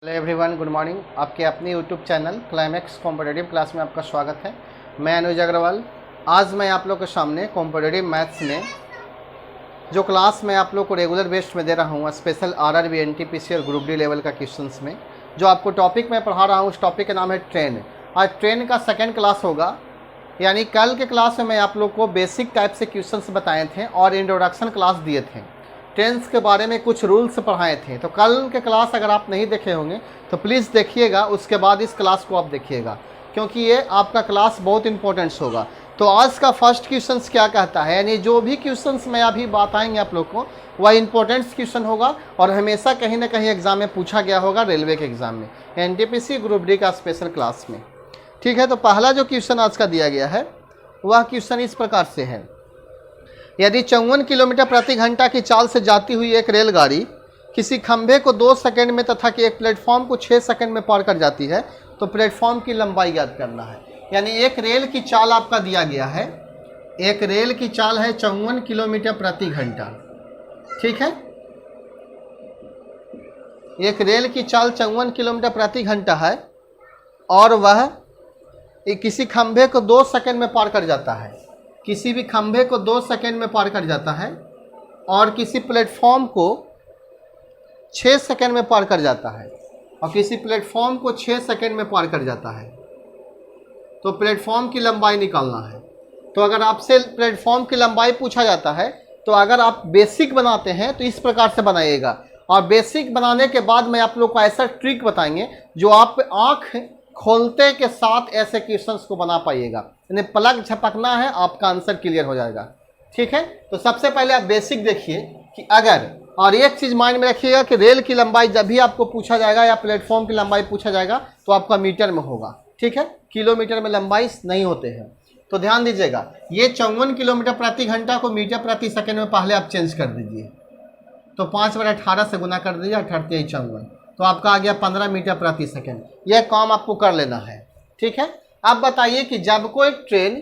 Hello everyone, good morning. आपके अपने YouTube channel climax competitive class में आपका स्वागत है। मैं अनुज अग्रवाल। आज मैं आप लोग के सामने कॉम्पिटिटिव मैथ्स में जो क्लास मैं आप लोग को रेगुलर बेस्ड में दे रहा हूँ, स्पेशल आरआरबी, एनटीपीसी और ग्रुप डी लेवल का क्वेश्चंस में जो आपको टॉपिक मैं पढ़ा रहा हूँ, उस टॉपिक का नाम है ट्रेन। आज ट्रेन का सेकेंड क्लास होगा, यानी कल के क्लास में मैं आप लोग को बेसिक टाइप से क्वेश्चंस बताए थे और इंट्रोडक्शन क्लास दिए थे। ट्रेंड्स के बारे में कुछ रूल्स पढ़ाए थे। तो कल के क्लास अगर आप नहीं देखे होंगे तो प्लीज़ देखिएगा, उसके बाद इस क्लास को आप देखिएगा, क्योंकि ये आपका क्लास बहुत इंपॉर्टेंट्स होगा। तो आज का फर्स्ट क्वेश्चंस क्या कहता है, यानी जो भी क्वेश्चंस मैं अभी बताएंगे आप लोग को वह इंपॉर्टेंट्स क्वेश्चन होगा और हमेशा कहीं ना कहीं एग्जाम में पूछा गया होगा, रेलवे के एग्जाम में, एनटीपीसी ग्रुप डी का स्पेशल क्लास में। ठीक है, तो पहला जो क्वेश्चन आज का दिया गया है वह क्वेश्चन इस प्रकार से है। यदि 54 किलोमीटर प्रति घंटा की चाल से जाती हुई एक रेलगाड़ी किसी खंभे को 2 सेकंड में तथा कि एक प्लेटफॉर्म को 6 सेकंड में पार कर जाती है तो प्लेटफॉर्म की लंबाई ज्ञात करना है। यानी एक रेल की चाल आपका दिया गया है, एक रेल की चाल है 54 किलोमीटर प्रति घंटा। ठीक है, एक रेल की चाल 54 किलोमीटर प्रति घंटा है और वह किसी खंभे को 2 सेकंड में पार कर जाता है, किसी भी खंभे को 2 सेकंड में पार कर जाता है और किसी प्लेटफॉर्म को 6 सेकंड में पार कर जाता है, और किसी प्लेटफॉर्म को 6 सेकंड में पार कर जाता है, तो प्लेटफॉर्म की लंबाई निकालना है। तो अगर आपसे प्लेटफॉर्म की लंबाई पूछा जाता है तो अगर आप बेसिक बनाते हैं तो इस प्रकार से बनाइएगा, और बेसिक बनाने के बाद मैं आप लोग को ऐसा ट्रिक बताएंगे जो आप आँख खोलते के साथ ऐसे क्वेश्चंस को बना पाइएगा, यानी पलक झपकना है, आपका आंसर क्लियर हो जाएगा। ठीक है, तो सबसे पहले आप बेसिक देखिए कि अगर, और एक चीज़ माइंड में रखिएगा कि रेल की लंबाई जब भी आपको पूछा जाएगा या प्लेटफॉर्म की लंबाई पूछा जाएगा तो आपका मीटर में होगा। ठीक है, किलोमीटर में लंबाई नहीं होते हैं, तो ध्यान दीजिएगा। ये 54 किलोमीटर प्रति घंटा को मीटर प्रति सेकेंड में पहले आप चेंज कर दीजिए, तो 5/18 से गुना कर दीजिए, 58, तो आपका आ गया 15 मीटर प्रति सेकेंड। यह काम आपको कर लेना है। ठीक है, अब बताइए कि जब कोई ट्रेन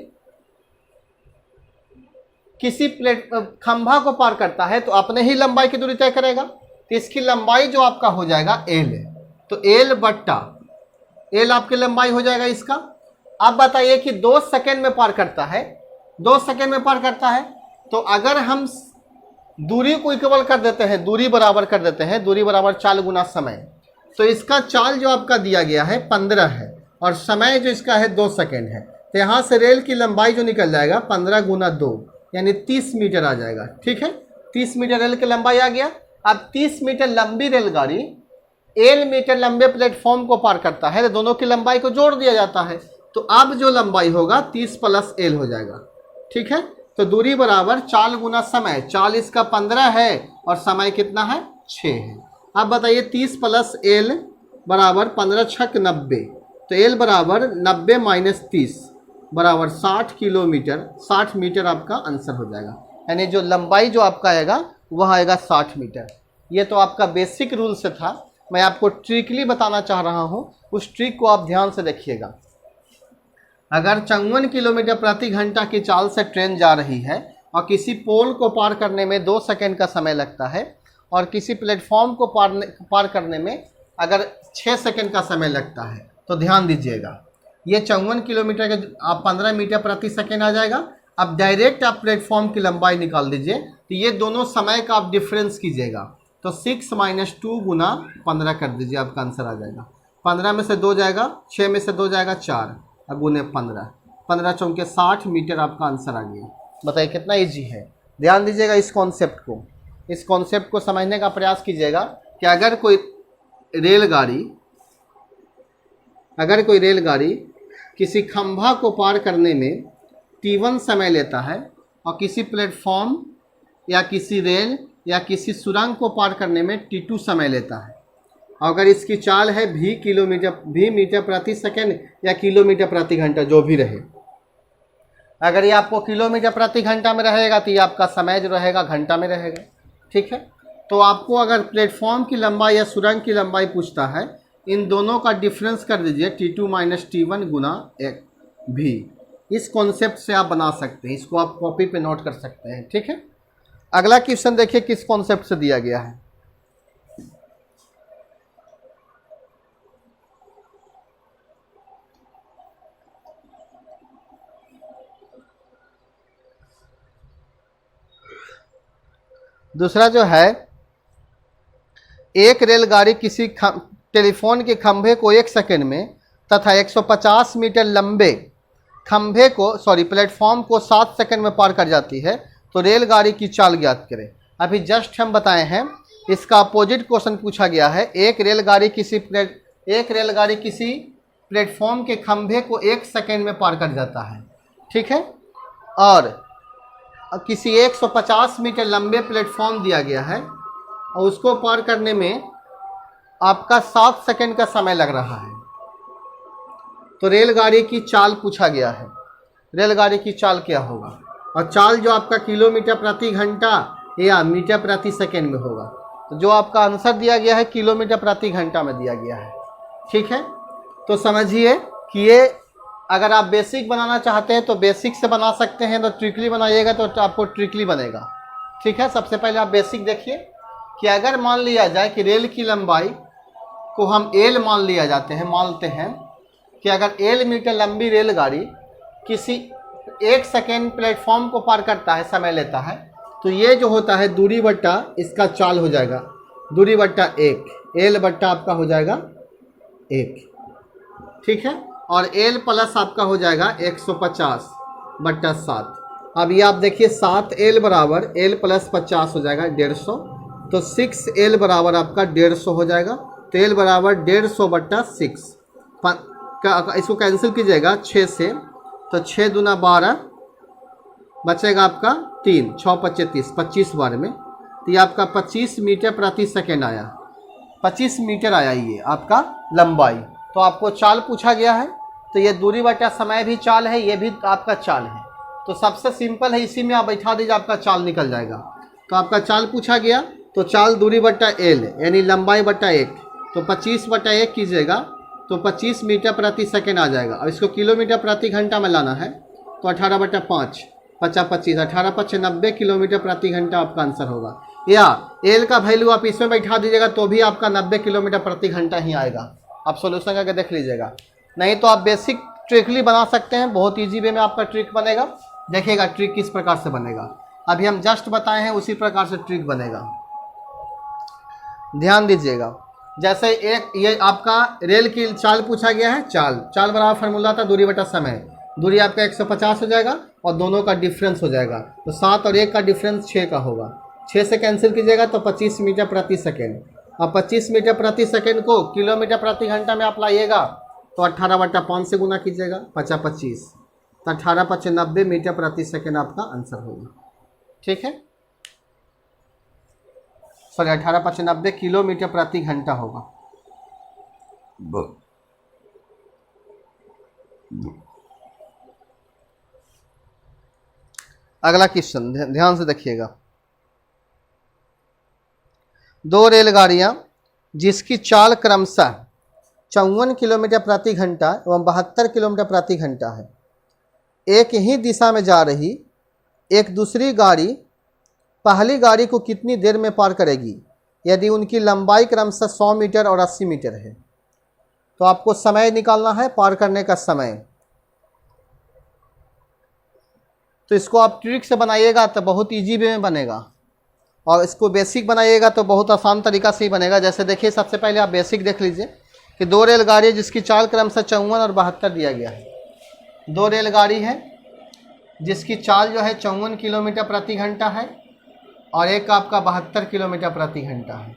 किसी खंभा को पार करता है तो अपने ही लंबाई की दूरी तय करेगा, तो इसकी लंबाई जो आपका हो जाएगा एल, तो एल बट्टा एल आपकी लंबाई हो जाएगा इसका। अब बताइए कि 2 सेकेंड में पार करता है, 2 सेकेंड में पार करता है, तो अगर हम दूरी को इक्वल कर देते हैं, दूरी बराबर कर देते हैं, दूरी बराबर चाल गुना समय, तो इसका चाल जो आपका दिया गया है 15 है और समय जो इसका है 2 सेकेंड है, तो यहाँ से रेल की लंबाई जो निकल जाएगा 15 गुना 2 यानी 30 मीटर आ जाएगा। ठीक है, 30 मीटर रेल की लंबाई आ गया। अब 30 मीटर लंबी रेलगाड़ी एल मीटर लंबे प्लेटफॉर्म को पार करता है, तो दोनों की लंबाई को जोड़ दिया जाता है, तो अब जो लंबाई होगा 30 प्लस एल हो जाएगा। ठीक है, तो दूरी बराबर चाल गुना समय, चाल इसका 15 है और समय कितना है 6 है। अब बताइए 30 प्लस एल बराबर 15 छक 90, तो एल बराबर 90 माइनस 30 बराबर 60 किलोमीटर, 60 मीटर आपका आंसर हो जाएगा। यानी जो लंबाई जो आपका आएगा वह आएगा 60 मीटर। ये तो आपका बेसिक रूल से था, मैं आपको ट्रिकली बताना चाह रहा हूँ, उस ट्रिक को आप ध्यान से देखिएगा। अगर 54 किलोमीटर प्रति घंटा की चाल से ट्रेन जा रही है और किसी पोल को पार करने में 2 सेकंड का समय लगता है और किसी प्लेटफॉर्म को पार करने में अगर 6 सेकंड का समय लगता है, तो ध्यान दीजिएगा ये 54 किलोमीटर के आप 15 मीटर प्रति सेकंड आ जाएगा। अब डायरेक्ट आप प्लेटफॉर्म की लंबाई निकाल दीजिए, तो ये दोनों समय का आप डिफरेंस कीजिएगा, तो 6 माइनस 2 गुना 15 कर दीजिए, आपका आंसर आ जाएगा। 15 में से 2 जाएगा, 6 में से 2 जाएगा 4 और गुने 15, 15 चौके 60 मीटर आपका आंसर आ गया। बताइए कितना इजी है। ध्यान दीजिएगा इस कॉन्सेप्ट को, इस कॉन्सेप्ट को समझने का प्रयास कीजिएगा कि अगर कोई रेलगाड़ी किसी खंभा को पार करने में T1 समय लेता है और किसी प्लेटफॉर्म या किसी रेल या किसी सुरंग को पार करने में T2 समय लेता है, अगर इसकी चाल है v मीटर प्रति सेकेंड या किलोमीटर प्रति घंटा, जो भी रहे, अगर ये आपको किलोमीटर प्रति घंटा में रहेगा तो ये आपका समय जो रहेगा घंटा में रहेगा। ठीक है, तो आपको अगर प्लेटफॉर्म की लंबाई या सुरंग की लंबाई पूछता है, इन दोनों का डिफरेंस कर दीजिए T2 माइनस T1 गुना v। इस कॉन्सेप्ट से आप बना सकते हैं, इसको आप कॉपी पे नोट कर सकते हैं। ठीक है, अगला क्वेश्चन देखिए किस कॉन्सेप्ट से दिया गया है। दूसरा जो है, एक रेलगाड़ी किसी टेलीफोन के खंभे को 1 सेकंड में तथा 150 मीटर लंबे खंभे को प्लेटफॉर्म को 7 सेकंड में पार कर जाती है, तो रेलगाड़ी की चाल ज्ञात करें। अभी जस्ट हम बताए हैं, इसका अपोजिट क्वेश्चन पूछा गया है। एक रेलगाड़ी किसी प्लेटफॉर्म के खंभे को 1 सेकंड में पार कर जाता है, ठीक है, और किसी 150 मीटर लंबे प्लेटफॉर्म दिया गया है और उसको पार करने में आपका 7 सेकंड का समय लग रहा है। तो रेलगाड़ी की चाल पूछा गया है, रेलगाड़ी की चाल क्या होगा, और चाल जो आपका किलोमीटर प्रति घंटा या मीटर प्रति सेकंड में होगा। तो जो आपका आंसर दिया गया है किलोमीटर प्रति घंटा में दिया गया है, ठीक है। तो समझिए कि ये अगर आप बेसिक बनाना चाहते हैं तो बेसिक से बना सकते हैं, तो ट्रिकली बनाइएगा तो आपको ट्रिकली बनेगा, ठीक है। सबसे पहले आप बेसिक देखिए कि अगर मान लिया जाए कि रेल की लंबाई को हम एल मानते हैं कि अगर एल मीटर लंबी रेलगाड़ी किसी 1 सेकेंड प्लेटफॉर्म को पार करता है, समय लेता है, तो ये जो होता है दूरी बट्टा इसका चाल हो जाएगा, दूरी बट्टा 1, एल बट्टा आपका हो जाएगा 1, ठीक है, और एल प्लस आपका हो जाएगा 150 बट्टा 7। अब ये आप देखिए 7L बराबर एल प्लस 50 हो जाएगा 150, तो 6L बराबर आपका 150 हो जाएगा। तो एल बराबर 150 बट्टा 6 इसको कैंसिल कीजिएगा 6 से, तो 6 दूना 12 बचेगा आपका 3, 6 25 30, 25 बार में, तो ये आपका 25 मीटर प्रति सेकेंड आया, 25 मीटर आया ये आपका लंबाई। तो आपको चाल पूछा गया है, तो ये दूरी बटा समय भी चाल है, ये भी आपका चाल है। तो सबसे सिंपल है, इसी में आप बैठा दीजिए, आपका चाल निकल जाएगा। तो आपका चाल पूछा गया, तो चाल दूरी बटा एल यानी लंबाई बटा 1, तो 25 बटा 1 कीजिएगा तो 25 मीटर प्रति सेकेंड आ जाएगा। और इसको किलोमीटर प्रति घंटा में लाना है, तो 18 बटा 5 50 25 18 5 90 किलोमीटर प्रति घंटा आपका आंसर होगा। या एल का वैल्यू आप इसमें बैठा दीजिएगा तो भी आपका 90 किलोमीटर प्रति घंटा ही आएगा। आप सोल्यूशन करके देख लीजिएगा, नहीं तो आप बेसिक ट्रिकली बना सकते हैं, बहुत ईजी वे में आपका ट्रिक बनेगा। देखिएगा ट्रिक किस प्रकार से बनेगा, अभी हम जस्ट बताए हैं उसी प्रकार से ट्रिक बनेगा, ध्यान दीजिएगा। जैसे एक ये आपका रेल की चाल पूछा गया है, चाल बराबर फार्मूला था दूरी बटा समय, दूरी आपका 150 हो जाएगा और दोनों का डिफरेंस हो जाएगा, तो 7 और 1 का डिफरेंस 6 का होगा, 6 से कैंसिल कीजिएगा तो 25 मीटर प्रति सेकेंड। अब 25 मीटर प्रति सेकेंड को किलोमीटर प्रति घंटा में आप लाइएगा तो 18 बटा 5 से गुना कीजिएगा 50 25, तो 18 5 90 मीटर प्रति सेकेंड आपका आंसर होगा, ठीक है। सॉरी 18 5 90 किलोमीटर प्रति घंटा होगा। अगला क्वेश्चन ध्यान से देखिएगा। 2 रेलगाड़ियां जिसकी चाल क्रमशः 54 किलोमीटर प्रति घंटा एवं 72 किलोमीटर प्रति घंटा है, एक ही दिशा में जा रही एक दूसरी गाड़ी पहली गाड़ी को कितनी देर में पार करेगी यदि उनकी लंबाई क्रमशः 100 मीटर और 80 मीटर है। तो आपको समय निकालना है, पार करने का समय। तो इसको आप ट्रिक से बनाइएगा तो बहुत इजी वे में बनेगा, और इसको बेसिक बनाइएगा तो बहुत आसान तरीका से ही बनेगा। जैसे देखिए सबसे पहले आप बेसिक देख लीजिए कि 2 रेलगाड़ी जिसकी चाल क्रमशः 54 और 72 दिया गया है। 2 रेलगाड़ी है जिसकी चाल जो है 54 किलोमीटर प्रति घंटा है और एक आपका 72 किलोमीटर प्रति घंटा है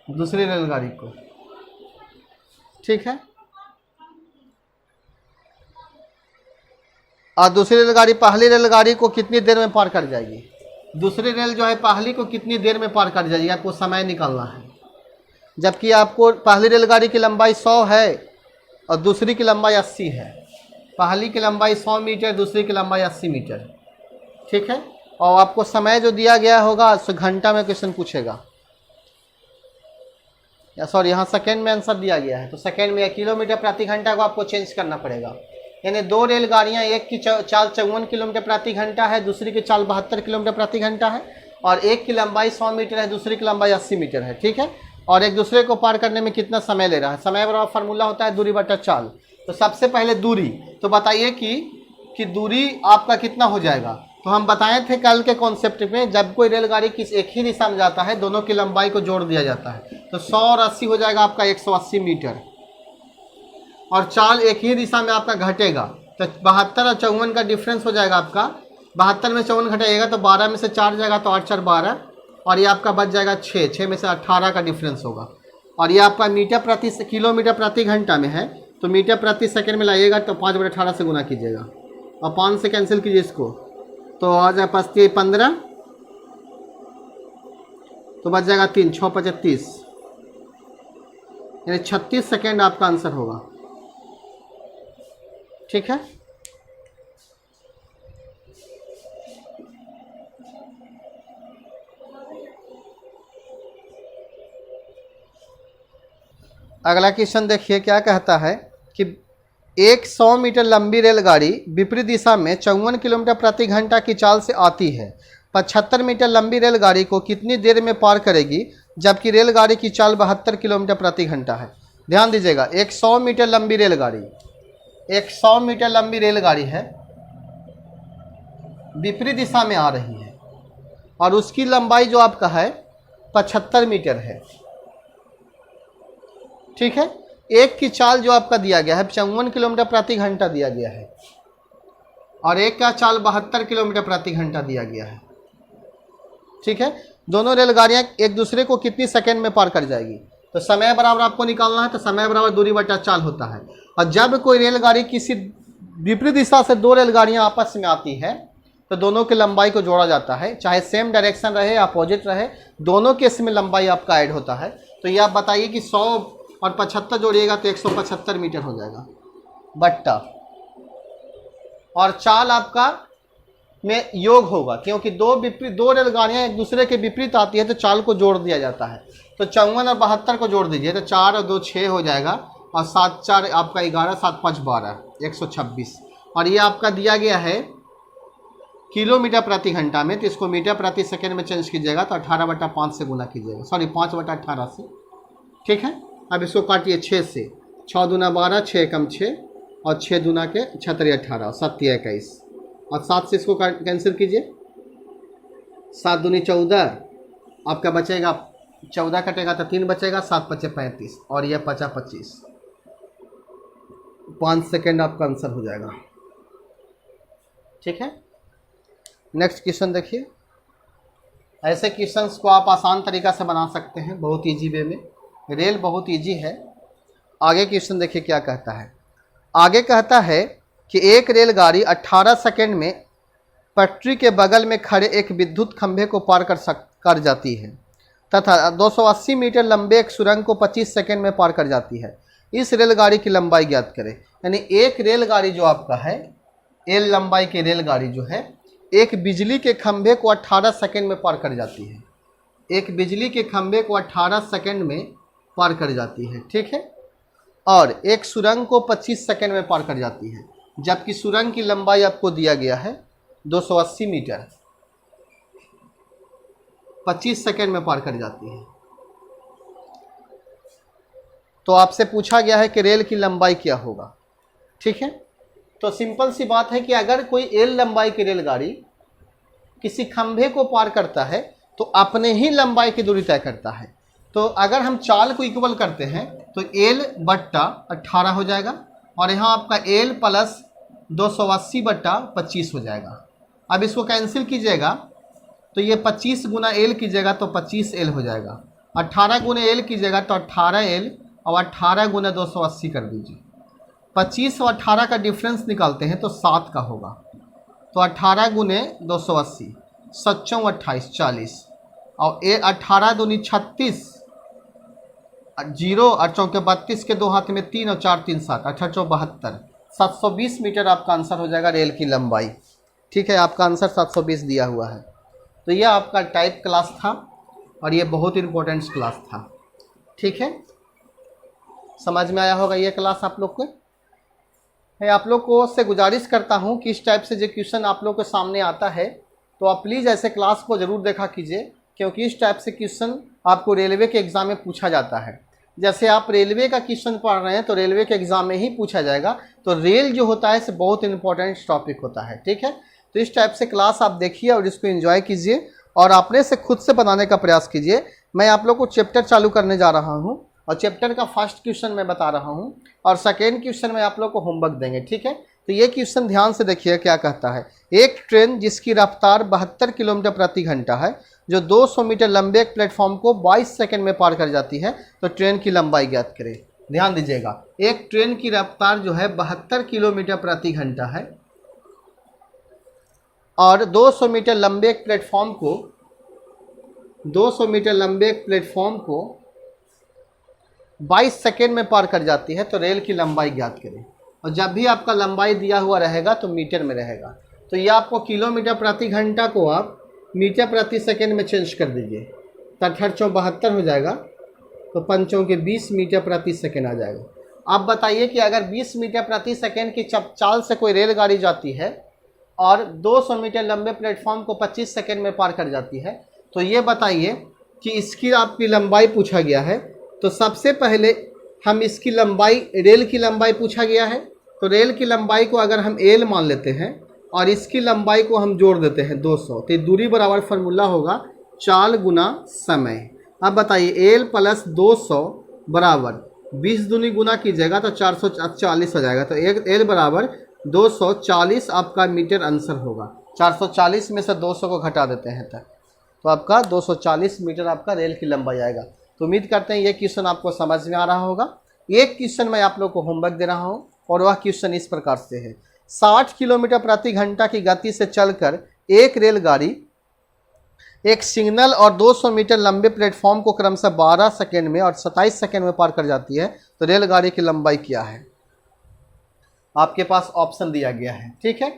दूसरी रेलगाड़ी को, ठीक है। और दूसरी रेलगाड़ी पहली रेलगाड़ी को कितनी देर में पार कर जाएगी, दूसरी रेल जो है पहली को कितनी देर में पार कर जाएगी, आपको समय निकालना है। जबकि आपको पहली रेलगाड़ी की लंबाई 100 है और दूसरी की लंबाई 80 है, पहली की लंबाई 100 मीटर दूसरी की लंबाई 80 मीटर, ठीक है। और आपको समय जो दिया गया होगा उस घंटा में क्वेश्चन पूछेगा, या सॉरी यहाँ सेकेंड में आंसर दिया गया है, तो सेकेंड में किलोमीटर प्रति घंटा को आपको चेंज करना पड़ेगा। यानी 2 रेलगाड़ियाँ, एक की चाल 54 किलोमीटर प्रति घंटा है, दूसरी की चाल 72 किलोमीटर प्रति घंटा है, और एक की लंबाई 100 मीटर है दूसरी की लंबाई 80 मीटर है, ठीक है। और एक दूसरे को पार करने में कितना समय ले रहा है, समय बराबर फार्मूला होता है दूरी बटा चाल। तो सबसे पहले दूरी, तो बताइए कि दूरी आपका कितना हो जाएगा, तो हम बताए थे कल के कॉन्सेप्ट में, जब कोई रेलगाड़ी किस एक ही दिशा में जाता है दोनों की लंबाई को जोड़ दिया जाता है, तो 100 और 80 हो जाएगा आपका 180 मीटर, और चाल एक ही दिशा में आपका घटेगा, तो 72 और 54 का डिफरेंस हो जाएगा आपका, 72 में 54 घटेगा तो 12 में से 4 जाएगा तो 8 4 12, और ये आपका बच जाएगा 6 में से 18 का डिफरेंस होगा। और ये आपका किलोमीटर प्रति घंटा में है, तो मीटर प्रति सेकंड में लाइएगा तो 5/18 से गुना कीजिएगा, और 5 से कैंसिल कीजिए इसको, तो आ जाए 15, तो बच जाएगा 3, 6 × 35, यानी 36 सेकेंड आपका आंसर होगा। ठीक है, अगला क्वेश्चन देखिए क्या कहता है कि एक 100 मीटर लंबी रेलगाड़ी विपरीत दिशा में 54 किलोमीटर प्रति घंटा की चाल से आती है। 75 मीटर लंबी रेलगाड़ी को कितनी देर में पार करेगी, जबकि रेलगाड़ी की चाल 72 किलोमीटर प्रति घंटा है। ध्यान दीजिएगा, एक 100 मीटर लंबी रेलगाड़ी, एक 100 मीटर लंबी रेलगाड़ी है, विपरीत दिशा में आ रही है, और उसकी लंबाई जो आपका है 75 मीटर है। ठीक है, एक की चाल जो आपका दिया गया है 54 किलोमीटर प्रति घंटा दिया गया है, और एक का चाल 72 किलोमीटर प्रति घंटा दिया गया है। ठीक है, दोनों रेलगाड़ियां एक दूसरे को कितनी सेकंड में पार कर जाएगी, तो समय बराबर आपको निकालना है, तो समय बराबर दूरी बटा चाल होता है। और जब कोई रेलगाड़ी किसी विपरीत दिशा से दो रेलगाड़ियां आपस में आती है तो दोनों की लंबाई को जोड़ा जाता है, चाहे सेम डायरेक्शन रहे अपोजिट रहे, दोनों के इसमें लंबाई आपका ऐड होता है। तो ये आप बताइए कि 100 और 75 जोड़िएगा तो 175 मीटर हो जाएगा बट्टा, और चाल आपका में योग होगा, क्योंकि दो रेलगाड़ियां एक दूसरे के विपरीत आती है तो चाल को जोड़ दिया जाता है। तो 54 और 72 को जोड़ दीजिए तो 4 और 2 6 हो जाएगा, और 7 4 आपका 11, 7 5 12, 126। और ये आपका दिया गया है किलोमीटर प्रति घंटा में, तो इसको मीटर प्रति सेकंड में चेंज कीजिएगा तो 18/5 से गुना कीजिएगा, सॉरी 5/18 से। ठीक है, अब इसको काटिए 6 से, 6 दूना 12, 6 कम 6, और 6 दूना के 6 18, 7 21, और 7 से इसको कैंसिल कीजिए, 7 दूनी 14, आपका बचेगा 14 कटेगा तो 3 बचेगा, 7 5 35, और यह 5 25, 5 सेकेंड आपका आंसर हो जाएगा। ठीक है, नेक्स्ट क्वेश्चन देखिए। ऐसे क्वेश्चंस को आप आसान तरीका से बना सकते हैं, बहुत इजी वे में, रेल बहुत इजी है। आगे क्वेश्चन देखिए क्या कहता है। आगे कहता है कि एक रेलगाड़ी 18 सेकंड में पटरी के बगल में खड़े एक विद्युत खंभे को पार कर जाती है तथा 280 मीटर लंबे एक सुरंग को 25 सेकंड में पार कर जाती है। इस रेलगाड़ी की लंबाई ज्ञात करें। यानी एक रेलगाड़ी जो आपका है, एल लंबाई की रेलगाड़ी जो है, एक बिजली के खंभे को 18 सेकंड में पार कर जाती है। एक बिजली के खंभे को 18 सेकंड में पार कर जाती है। ठीक है, और एक सुरंग को 25 सेकंड में पार कर जाती है, जबकि सुरंग की लंबाई आपको दिया गया है 280 मीटर, 25 सेकंड में पार कर जाती है। तो आपसे पूछा गया है कि रेल की लंबाई क्या होगा। ठीक है, तो सिंपल सी बात है कि अगर कोई एल लंबाई की रेलगाड़ी किसी खंभे को पार करता है तो अपने ही लंबाई की दूरी तय करता है। तो अगर हम चाल को इक्वल करते हैं तो एल बट्टा 18 हो जाएगा, और यहाँ आपका एल प्लस 280/25 हो जाएगा। अब इसको कैंसिल कीजिएगा तो ये 25 गुना एल कीजिएगा तो 25L हो जाएगा, 18 गुना एल कीजिएगा तो 18L, और 18 गुना 280 कर दीजिए। 25 और 18 का डिफरेंस निकालते हैं तो 7 का होगा, तो 18 गुने 280, 7 28 40, और 18 दूनी 36, 0 और 4 32 के 2 हाथ में 3 और 4 3 7, 18 72, 720 मीटर आपका आंसर हो जाएगा रेल की लंबाई। ठीक है, आपका आंसर 720 दिया हुआ है। तो यह आपका टाइप क्लास था, और ये बहुत इंपॉर्टेंट क्लास था। ठीक है, समझ में आया होगा ये क्लास आप लोग को। मैं आप लोग को से गुजारिश करता हूँ कि इस टाइप से जो क्वेश्चन आप लोग के सामने आता है तो आप प्लीज़ ऐसे क्लास को ज़रूर देखा कीजिए, क्योंकि इस टाइप से क्वेश्चन आपको रेलवे के एग्ज़ाम में पूछा जाता है। जैसे आप रेलवे का क्वेश्चन पढ़ रहे हैं तो रेलवे के एग्ज़ाम में ही पूछा जाएगा। तो रेल जो होता है इसे बहुत इंपॉर्टेंट टॉपिक होता है। ठीक है, तो इस टाइप से क्लास आप देखिए और इसको एंजॉय कीजिए और अपने से खुद से बनाने का प्रयास कीजिए। मैं आप लोग को चैप्टर चालू करने जा रहा हूँ और चैप्टर का फर्स्ट क्वेश्चन मैं बता रहा हूँ और सेकेंड क्वेश्चन में आप लोग को होमवर्क देंगे, ठीक है। तो ये क्वेश्चन ध्यान से देखिए क्या कहता है। एक ट्रेन जिसकी रफ्तार 72 किलोमीटर प्रति घंटा है, जो 200 मीटर लंबे एक प्लेटफॉर्म को 22 सेकंड में पार कर जाती है, तो ट्रेन की लंबाई ज्ञात करें। ध्यान दीजिएगा, एक ट्रेन की रफ्तार जो है 72 किलोमीटर प्रति घंटा है और 200 मीटर लंबे एक प्लेटफॉर्म को 22 सेकेंड में पार कर जाती है, तो रेल की लंबाई ज्ञात करें। और जब भी आपका लंबाई दिया हुआ रहेगा तो मीटर में रहेगा, तो ये आपको किलोमीटर प्रति घंटा को आप मीटर प्रति सेकेंड में चेंज कर दीजिए, तो 8×4 = 72 हो जाएगा, तो 5 के 20 मीटर प्रति सेकेंड आ जाएगा। आप बताइए कि अगर 20 मीटर प्रति सेकेंड की चाल से कोई रेलगाड़ी जाती है और 200 मीटर लंबे प्लेटफॉर्म को 25 सेकेंड में पार कर जाती है, तो ये बताइए कि इसकी आपकी लंबाई पूछा गया है। तो सबसे पहले हम इसकी लंबाई, रेल की लंबाई पूछा गया है, तो रेल की लंबाई को अगर हम एल मान लेते हैं और इसकी लंबाई को हम जोड़ देते हैं 200, तो दूरी बराबर फार्मूला होगा चाल गुना समय। अब बताइए एल प्लस 200 बराबर 20 दूनी गुना कीजिएगा तो 440 हो जाएगा, तो एल बराबर 240 आपका मीटर आंसर होगा। 440 में से 200 को घटा देते हैं तो आपका 240 मीटर आपका रेल की लंबाई आएगा। तो उम्मीद करते हैं ये क्वेश्चन आपको समझ में आ रहा होगा। एक क्वेश्चन मैं आप लोग को होमवर्क दे रहा हूँ और वह क्वेश्चन इस प्रकार से है। 60 किलोमीटर प्रति घंटा की गति से चलकर एक रेलगाड़ी एक सिग्नल और 200 मीटर लंबे प्लेटफॉर्म को क्रमशः 12 सेकेंड में और 27 सेकेंड में पार कर जाती है, तो रेलगाड़ी की लंबाई क्या है? आपके पास ऑप्शन दिया गया है, ठीक है।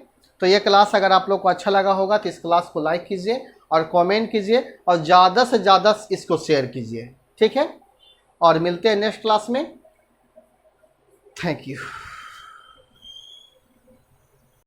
तो ये क्लास अगर आप लोग को अच्छा लगा होगा तो इस क्लास को लाइक कीजिए और कमेंट कीजिए और ज़्यादा से ज़्यादा इसको शेयर कीजिए, ठीक है। और मिलते हैं नेक्स्ट क्लास में। Thank you.